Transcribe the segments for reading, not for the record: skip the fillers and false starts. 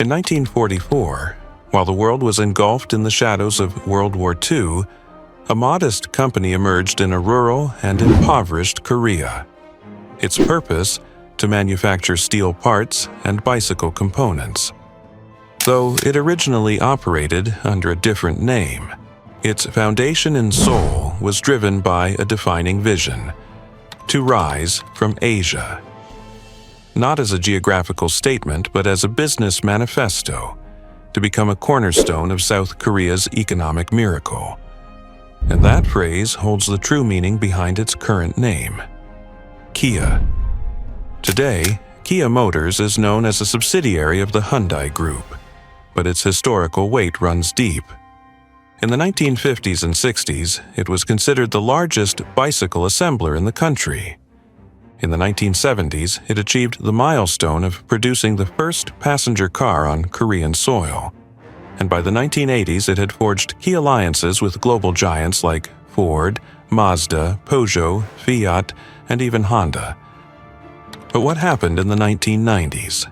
In 1944, while the world was engulfed in the shadows of World War II, a modest company emerged in a rural and impoverished Korea. Its purpose, to manufacture steel parts and bicycle components. Though it originally operated under a different name, its foundation in Seoul was driven by a defining vision: to rise from Asia. Not as a geographical statement, but as a business manifesto, to become a cornerstone of South Korea's economic miracle. And that phrase holds the true meaning behind its current name: Kia. Today, Kia Motors is known as a subsidiary of the Hyundai Group, but its historical weight runs deep. In the 1950s and 60s, it was considered the largest bicycle assembler in the country. In the 1970s, it achieved the milestone of producing the first passenger car on Korean soil. And by the 1980s, it had forged key alliances with global giants like Ford, Mazda, Peugeot, Fiat, and even Honda. But what happened in the 1990s?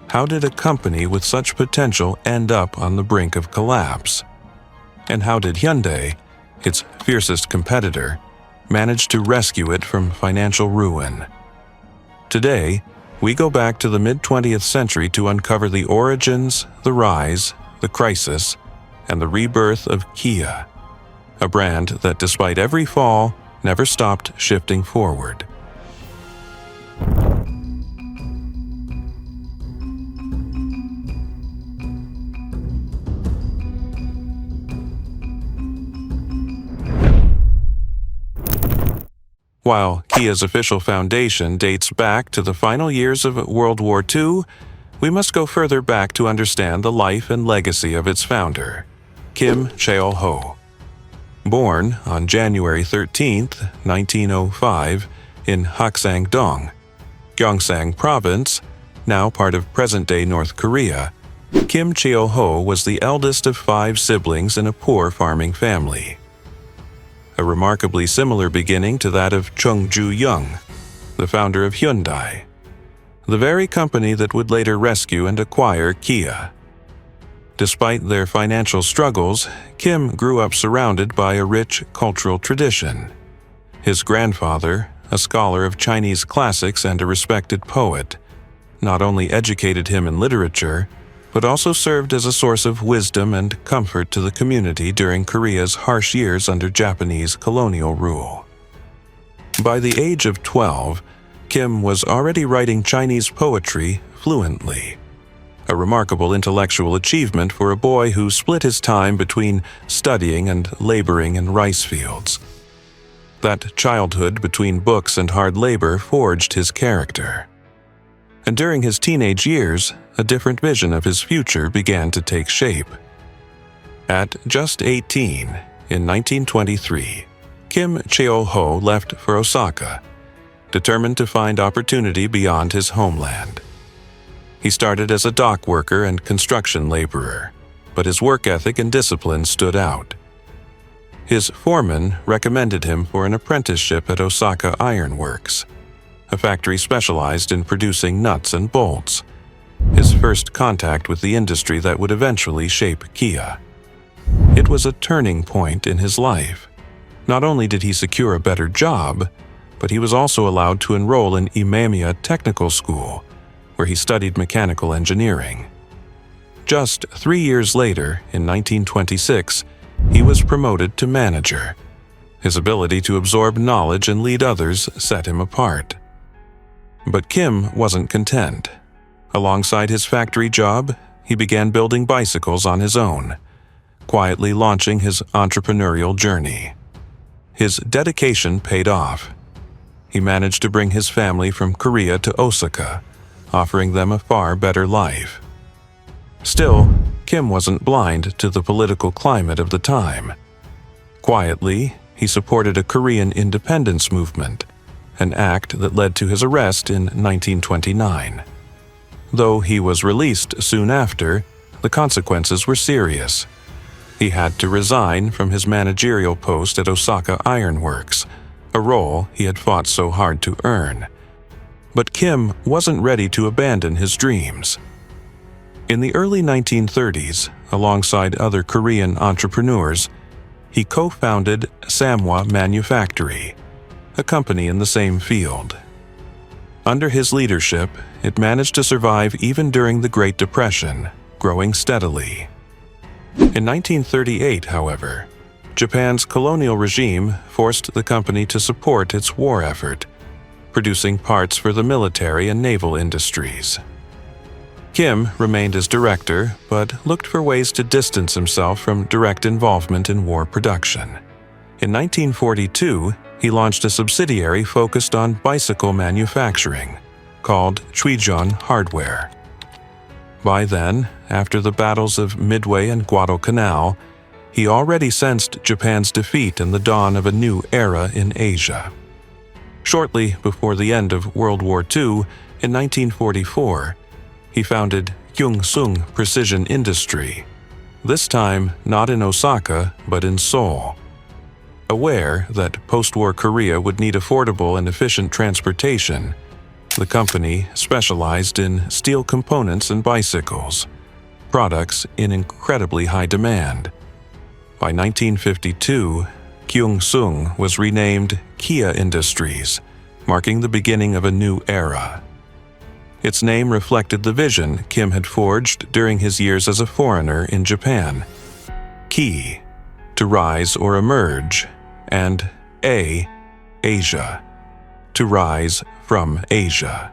How did a company with such potential end up on the brink of collapse? And how did Hyundai, its fiercest competitor, manage to rescue it from financial ruin? Today, we go back to the mid-20th century to uncover the origins, the rise, the crisis, and the rebirth of Kia, a brand that, despite every fall, never stopped shifting forward. While Kia's official foundation dates back to the final years of World War II, we must go further back to understand the life and legacy of its founder, Kim Cheol-ho. Born on January 13, 1905, in Haksang-dong, Gyeongsang Province, now part of present-day North Korea, Kim Cheol-ho was the eldest of 5 siblings in a poor farming family. A remarkably similar beginning to that of Chung Ju-young, the founder of Hyundai, the very company that would later rescue and acquire Kia. Despite their financial struggles, Kim grew up surrounded by a rich cultural tradition. His grandfather, a scholar of Chinese classics and a respected poet, not only educated him in literature, but also served as a source of wisdom and comfort to the community during Korea's harsh years under Japanese colonial rule. By the age of 12, Kim was already writing Chinese poetry fluently, a remarkable intellectual achievement for a boy who split his time between studying and laboring in rice fields. That childhood between books and hard labor forged his character. And during his teenage years, a different vision of his future began to take shape. At just 18, in 1923, Kim Cheol-ho left for Osaka, determined to find opportunity beyond his homeland. He started as a dock worker and construction laborer, but his work ethic and discipline stood out. His foreman recommended him for an apprenticeship at Osaka Iron Works, a factory specialized in producing nuts and bolts, his first contact with the industry that would eventually shape Kia. It was a turning point in his life. Not only did he secure a better job, but he was also allowed to enroll in Imamiya Technical School, where he studied mechanical engineering. Just 3 years later, in 1926, he was promoted to manager. His ability to absorb knowledge and lead others set him apart. But Kim wasn't content. Alongside his factory job, he began building bicycles on his own, quietly launching his entrepreneurial journey. His dedication paid off. He managed to bring his family from Korea to Osaka, offering them a far better life. Still, Kim wasn't blind to the political climate of the time. Quietly, he supported a Korean independence movement, an act that led to his arrest in 1929. Though he was released soon after, the consequences were serious. He had to resign from his managerial post at Osaka Iron Works, a role he had fought so hard to earn. But Kim wasn't ready to abandon his dreams. In the early 1930s, alongside other Korean entrepreneurs, he co-founded Samwa Manufactory, a company in the same field. Under his leadership, it managed to survive even during the Great Depression, growing steadily. In 1938, however, Japan's colonial regime forced the company to support its war effort, producing parts for the military and naval industries. Kim remained as director, but looked for ways to distance himself from direct involvement in war production. In 1942, he launched a subsidiary focused on bicycle manufacturing, called Chuijeon Hardware. By then, after the battles of Midway and Guadalcanal, he already sensed Japan's defeat and the dawn of a new era in Asia. Shortly before the end of World War II, in 1944, he founded Kyungsung Precision Industry, this time not in Osaka but in Seoul. Aware that post-war Korea would need affordable and efficient transportation, the company specialized in steel components and bicycles, products in incredibly high demand. By 1952, Kyungsung was renamed Kia Industries, marking the beginning of a new era. Its name reflected the vision Kim had forged during his years as a foreigner in Japan. Ki, to rise or emerge, and Asia, to rise from Asia.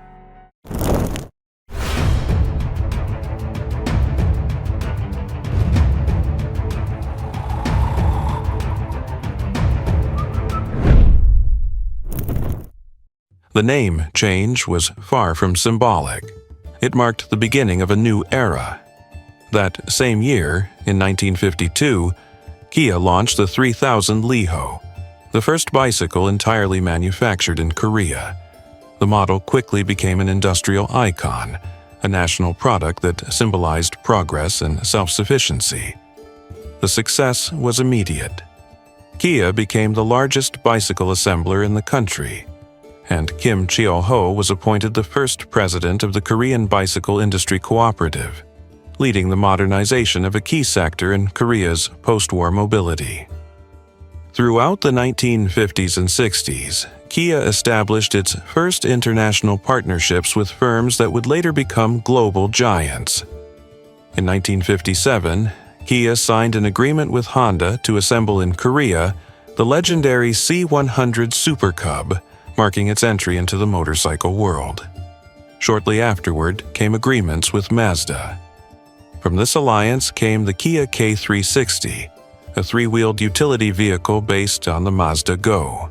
The name change was far from symbolic. It marked the beginning of a new era. That same year, in 1952, Kia launched the 3000 Liho, the first bicycle entirely manufactured in Korea. The model quickly became an industrial icon, a national product that symbolized progress and self-sufficiency. The success was immediate. Kia became the largest bicycle assembler in the country, and Kim Cheol-ho was appointed the first president of the Korean Bicycle Industry Cooperative, leading the modernization of a key sector in Korea's post-war mobility. Throughout the 1950s and 60s, Kia established its first international partnerships with firms that would later become global giants. In 1957, Kia signed an agreement with Honda to assemble in Korea the legendary C100 Super Cub, marking its entry into the motorcycle world. Shortly afterward came agreements with Mazda. From this alliance came the Kia K360, a three-wheeled utility vehicle based on the Mazda Go.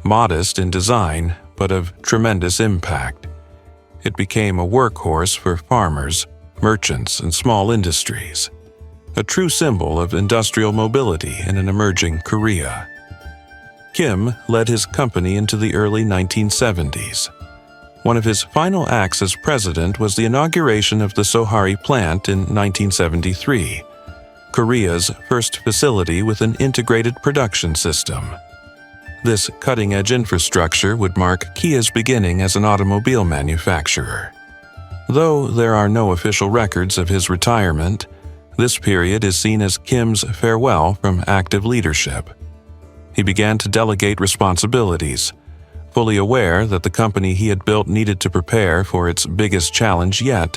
Modest in design, but of tremendous impact, it became a workhorse for farmers, merchants, and small industries, a true symbol of industrial mobility in an emerging Korea. Kim led his company into the early 1970s. One of his final acts as president was the inauguration of the Sohari plant in 1973, Korea's first facility with an integrated production system. This cutting-edge infrastructure would mark Kia's beginning as an automobile manufacturer. Though there are no official records of his retirement, this period is seen as Kim's farewell from active leadership. He began to delegate responsibilities, fully aware that the company he had built needed to prepare for its biggest challenge yet,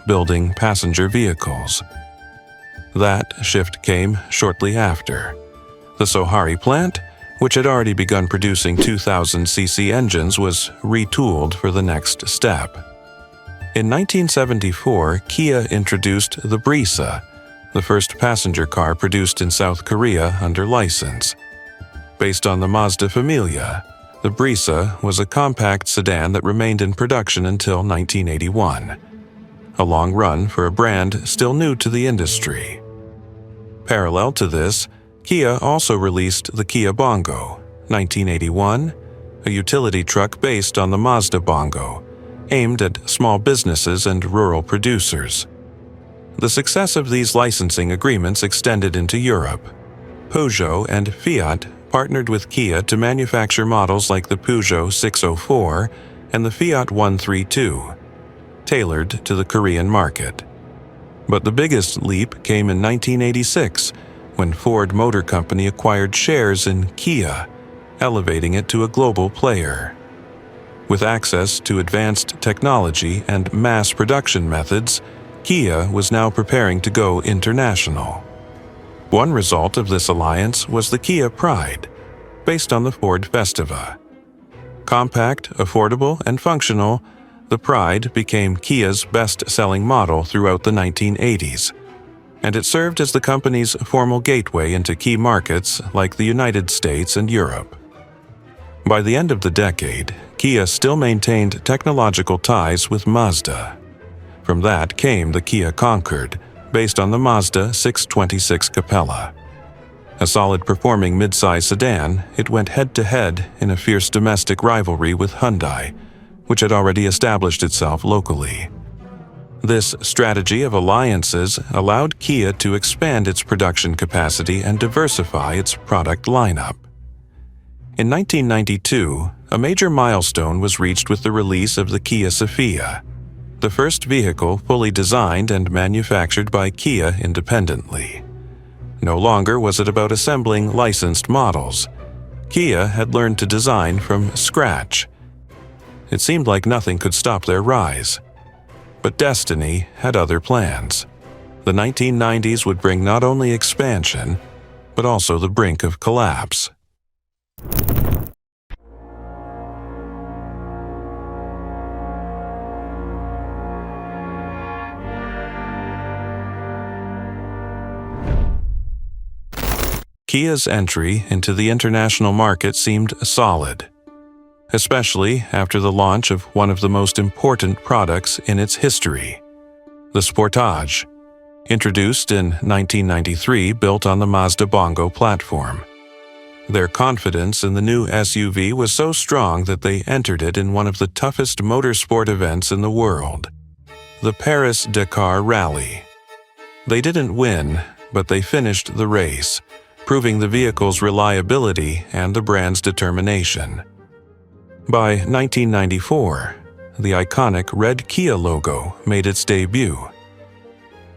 building passenger vehicles. That shift came shortly after. The Sohari plant, which had already begun producing 2,000cc engines, was retooled for the next step. In 1974, Kia introduced the Brisa, the first passenger car produced in South Korea under license. Based on the Mazda Familia, the Brisa was a compact sedan that remained in production until 1981, a long run for a brand still new to the industry. Parallel to this, Kia also released the Kia Bongo, 1981, a utility truck based on the Mazda Bongo, aimed at small businesses and rural producers. The success of these licensing agreements extended into Europe. Peugeot and Fiat partnered with Kia to manufacture models like the Peugeot 604 and the Fiat 132, tailored to the Korean market. But the biggest leap came in 1986, when Ford Motor Company acquired shares in Kia, elevating it to a global player. With access to advanced technology and mass production methods, Kia was now preparing to go international. One result of this alliance was the Kia Pride, based on the Ford Festiva. Compact, affordable, and functional, the Pride became Kia's best-selling model throughout the 1980s, and it served as the company's formal gateway into key markets like the United States and Europe. By the end of the decade, Kia still maintained technological ties with Mazda. From that came the Kia Concorde, based on the Mazda 626 Capella. A solid-performing midsize sedan, it went head-to-head in a fierce domestic rivalry with Hyundai, which had already established itself locally. This strategy of alliances allowed Kia to expand its production capacity and diversify its product lineup. In 1992, a major milestone was reached with the release of the Kia Sophia, the first vehicle fully designed and manufactured by Kia independently. No longer was it about assembling licensed models. Kia had learned to design from scratch. It seemed like nothing could stop their rise. But destiny had other plans. The 1990s would bring not only expansion, but also the brink of collapse. Kia's entry into the international market seemed solid, especially after the launch of one of the most important products in its history, the Sportage, introduced in 1993, built on the Mazda Bongo platform. Their confidence in the new SUV was so strong that they entered it in one of the toughest motorsport events in the world, the Paris-Dakar Rally. They didn't win, but they finished the race, proving the vehicle's reliability and the brand's determination. By 1994, the iconic red Kia logo made its debut.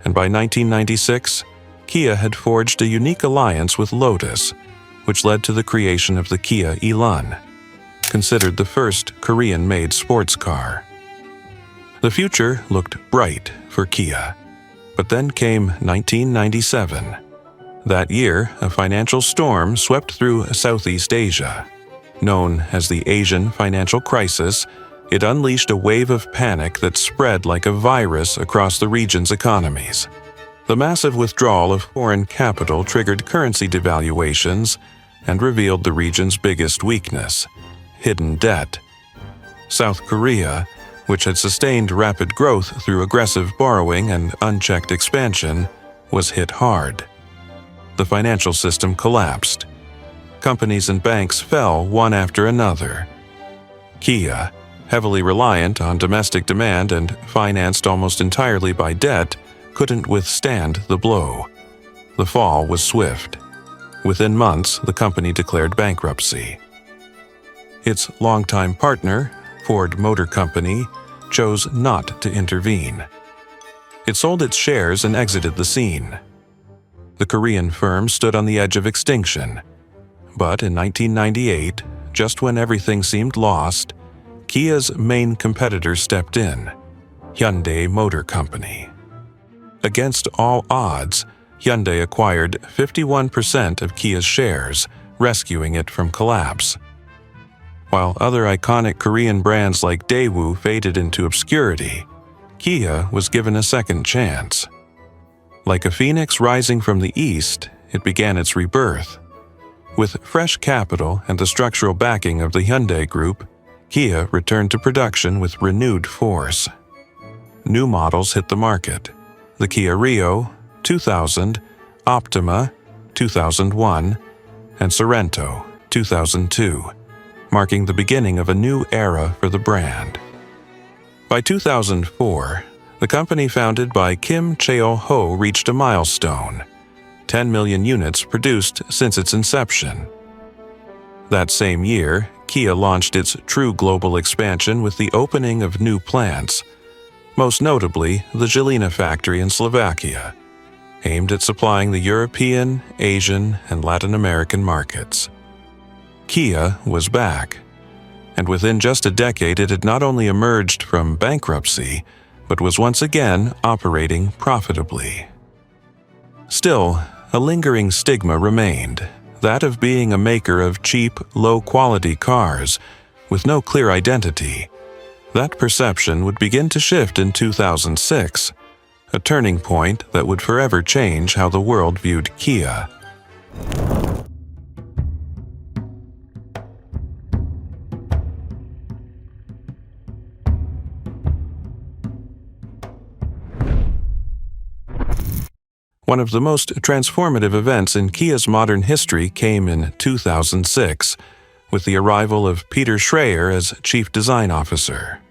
And by 1996, Kia had forged a unique alliance with Lotus, which led to the creation of the Kia Elan, considered the first Korean-made sports car. The future looked bright for Kia, but then came 1997. That year, a financial storm swept through Southeast Asia. Known as the Asian financial crisis, it unleashed a wave of panic that spread like a virus across the region's economies. The massive withdrawal of foreign capital triggered currency devaluations and revealed the region's biggest weakness: hidden debt. South Korea, which had sustained rapid growth through aggressive borrowing and unchecked expansion, was hit hard. The financial system collapsed. Companies and banks fell one after another. Kia, heavily reliant on domestic demand and financed almost entirely by debt, couldn't withstand the blow. The fall was swift. Within months, the company declared bankruptcy. Its longtime partner, Ford Motor Company, chose not to intervene. It sold its shares and exited the scene. The Korean firm stood on the edge of extinction. But in 1998, just when everything seemed lost, Kia's main competitor stepped in, Hyundai Motor Company. Against all odds, Hyundai acquired 51% of Kia's shares, rescuing it from collapse. While other iconic Korean brands like Daewoo faded into obscurity, Kia was given a second chance. Like a phoenix rising from the east, it began its rebirth. With fresh capital and the structural backing of the Hyundai Group, Kia returned to production with renewed force. New models hit the market: the Kia Rio, 2000, Optima, 2001, and Sorento, 2002, marking the beginning of a new era for the brand. By 2004, the company founded by Kim Cheol-ho reached a milestone: 10 million units produced since its inception. That same year, Kia launched its true global expansion with the opening of new plants. most notably the Žilina factory in Slovakia, aimed at supplying the European, Asian, and Latin American markets. Kia was back, and within just a decade it had not only emerged from bankruptcy, but was once again operating profitably. Still, a lingering stigma remained, that of being a maker of cheap, low-quality cars with no clear identity. That perception would begin to shift in 2006, a turning point that would forever change how the world viewed Kia. One of the most transformative events in Kia's modern history came in 2006, with the arrival of Peter Schreyer as Chief Design Officer.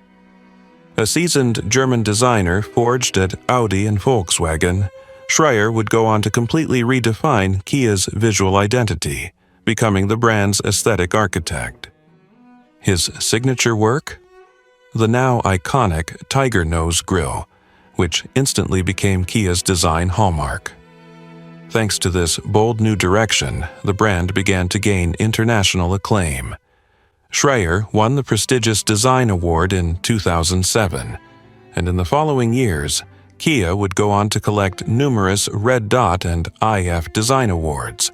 A seasoned German designer forged at Audi and Volkswagen, Schreyer would go on to completely redefine Kia's visual identity, becoming the brand's aesthetic architect. His signature work? The now iconic Tiger Nose grille, which instantly became Kia's design hallmark. Thanks to this bold new direction, the brand began to gain international acclaim. Schreyer won the prestigious Design Award in 2007, and in the following years, Kia would go on to collect numerous Red Dot and IF Design Awards,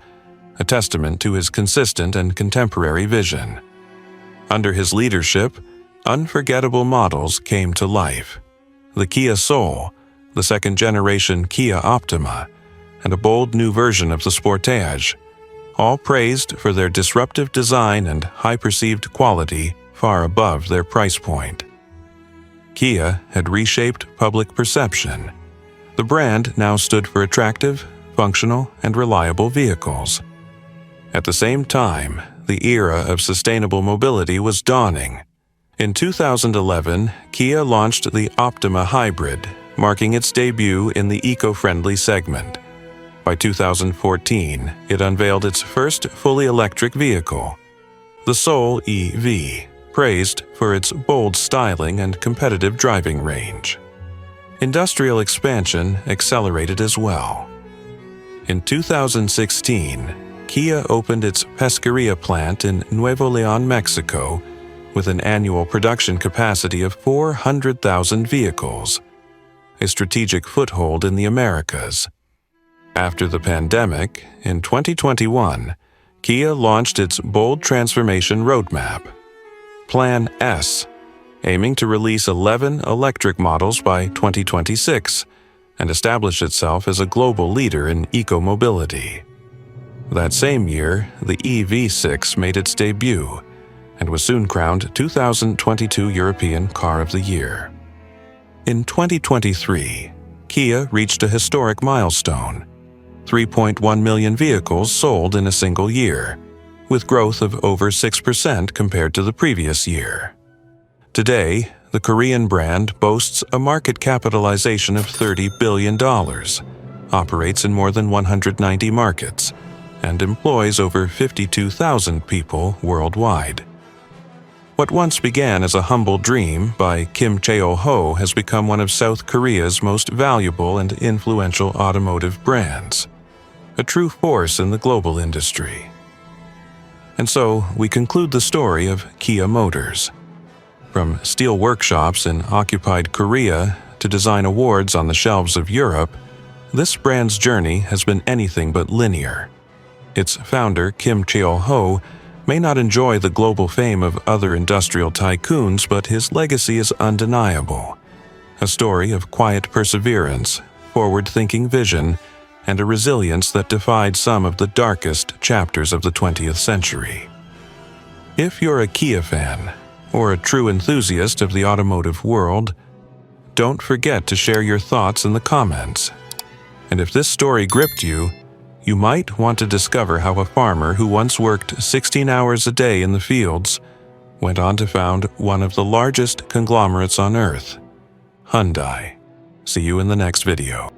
a testament to his consistent and contemporary vision. Under his leadership, unforgettable models came to life. The Kia Soul, the second-generation Kia Optima, and a bold new version of the Sportage, all praised for their disruptive design and high perceived quality far above their price point. Kia had reshaped public perception. The brand now stood for attractive, functional, and reliable vehicles. At the same time, the era of sustainable mobility was dawning. In 2011, Kia launched the Optima Hybrid, marking its debut in the eco-friendly segment. By 2014, it unveiled its first fully electric vehicle, the Soul EV, praised for its bold styling and competitive driving range. Industrial expansion accelerated as well. In 2016, Kia opened its Pesqueria plant in Nuevo León, Mexico, with an annual production capacity of 400,000 vehicles, a strategic foothold in the Americas. After the pandemic, in 2021, Kia launched its bold transformation roadmap, Plan S, aiming to release 11 electric models by 2026 and establish itself as a global leader in eco-mobility. That same year, the EV6 made its debut and was soon crowned 2022 European Car of the Year. In 2023, Kia reached a historic milestone: 3.1 million vehicles sold in a single year, with growth of over 6% compared to the previous year. Today, the Korean brand boasts a market capitalization of $30 billion, operates in more than 190 markets, and employs over 52,000 people worldwide. What once began as a humble dream by Kim Cheol-ho has become one of South Korea's most valuable and influential automotive brands, a true force in the global industry. And so, we conclude the story of Kia Motors. From steel workshops in occupied Korea to design awards on the shelves of Europe, this brand's journey has been anything but linear. Its founder, Kim Cheol-ho, may not enjoy the global fame of other industrial tycoons, but his legacy is undeniable. A story of quiet perseverance, forward-thinking vision, and a resilience that defied some of the darkest chapters of the 20th century. If you're a Kia fan, or a true enthusiast of the automotive world, don't forget to share your thoughts in the comments. And if this story gripped you, you might want to discover how a farmer who once worked 16 hours a day in the fields went on to found one of the largest conglomerates on Earth, Hyundai. See you in the next video.